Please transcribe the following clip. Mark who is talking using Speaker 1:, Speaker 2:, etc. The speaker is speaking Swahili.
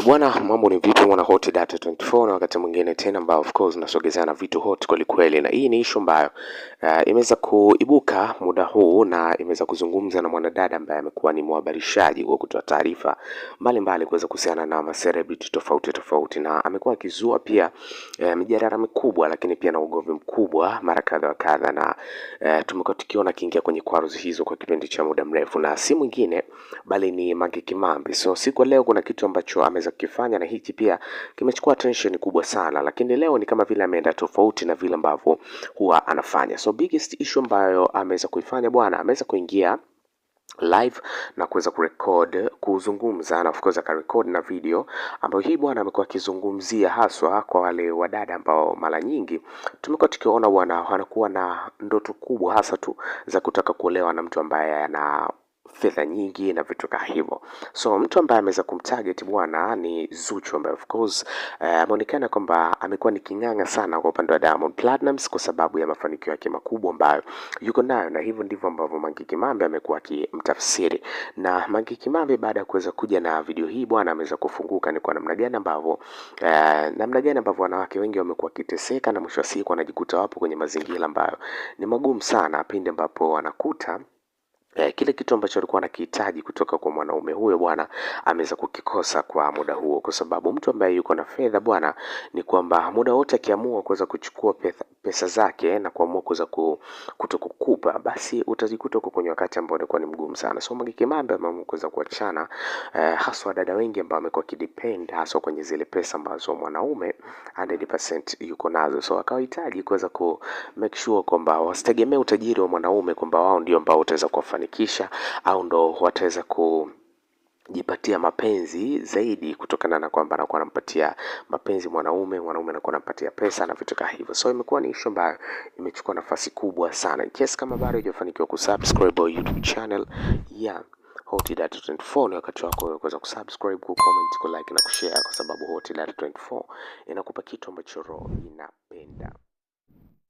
Speaker 1: Bwana, mambo ni vipi mwana Hot Data 24, na wakati mwingine tena ambao of course nasogezana vitu hot kweli kweli, na hii ni issue ambayo imeweza kuibuka muda huu na imeweza kuzungumza na mwanadada ambaye amekuwa ni mhabarishaji wa kutoa taarifa mbalimbali kuweza kuhusiana na celebrity tofauti tofauti, na amekuwa akizua pia mijadala mikubwa, lakini pia na ugomvi mkubwa mara kadha wa kadha, na tumekuwa tukiona kiingia kwenye kwaruzi hizo kwa kipindi cha muda mrefu, na si mwingine bali ni Mange Kimambi. So siku leo kuna kitu ambacho ameweza kukifanya, na hiki pia kimechukua attention kubwa sana, lakini leo ni kama vile ameenda tofauti na vile ambavyo huwa anafanya. So biggest issue ambayo ameweza kuifanya bwana, ameweza kuingia live na kuweza kurecord kuzungumza, na of course akarecord na video ambayo hii bwana amekuwa akizungumzia haswa kwa wale wadada ambao mara nyingi tumekuwa tukiona wanakuwa na ndoto kubwa hasa tu za kutaka kuolewa na mtu ambaye ana fedha nyingi na vitu kama hivyo. So mtu ambaye ameweza kumtarget bwana ni Zuchu, ambaye of course ameonekana kwamba amekuwa ni king'ang'a sana kwa upande wa Diamond Platnumz kwa sababu ya mafanikio yake makubwa ambayo yuko nayo, na hivyo ndivyo ambavyo Mange Kimambi amekuwa akimtafsiri. Na Mange Kimambi baada ya kuweza kuja na video hii bwana, ameweza kufunguka ni kwa namna gani ambavyo wanawake wengi wamekuwa kiteseka, na mwisho wa siku wanajikuta wapo kwenye mazingira ambayo ni magumu sana pindi ambapo wanakuta kile kitu ambacho alikuwa anakihitaji kutoka kwa mwanaume huyo bwana ameweza kukikosa kwa muda huo, kwa sababu mtu ambaye yuko na fedha bwana ni kwamba muda wote akiamua kuweza kuchukua pesa zake na kuamua kuweza kutokukupa, basi utajikuta uko kwenye wakati ambao ulikuwa ni mgumu sana. So Mange Kimambi ameamua kuweza kuachana haswa dada wengi ambao wamekuwa kidepend haswa kwenye zile pesa ambazo mwanaume 100% yuko nazo. So akawahitaji kuweza ku make sure kwamba wasitegemee utajiri wa mwanaume kwamba wao ndio ambao utaweza kuwafanikisha au ndo wataweza kujipatia mapenzi zaidi, kutokana na kwamba anakuwa anampatia mapenzi mwanaume anakuwa anampatia pesa na vitu kama hivyo. So imekuwa ni issue ambayo imechukua nafasi kubwa sana. Kiasi kama bado hujafanikiwa kusubscribe au YouTube channel ya Hot Data 24, ni wakati wako kuweza kusubscribe, kucomment, kulike na kushare, kwa sababu Hot Data 24 inakupa kitu ambacho roho inapenda.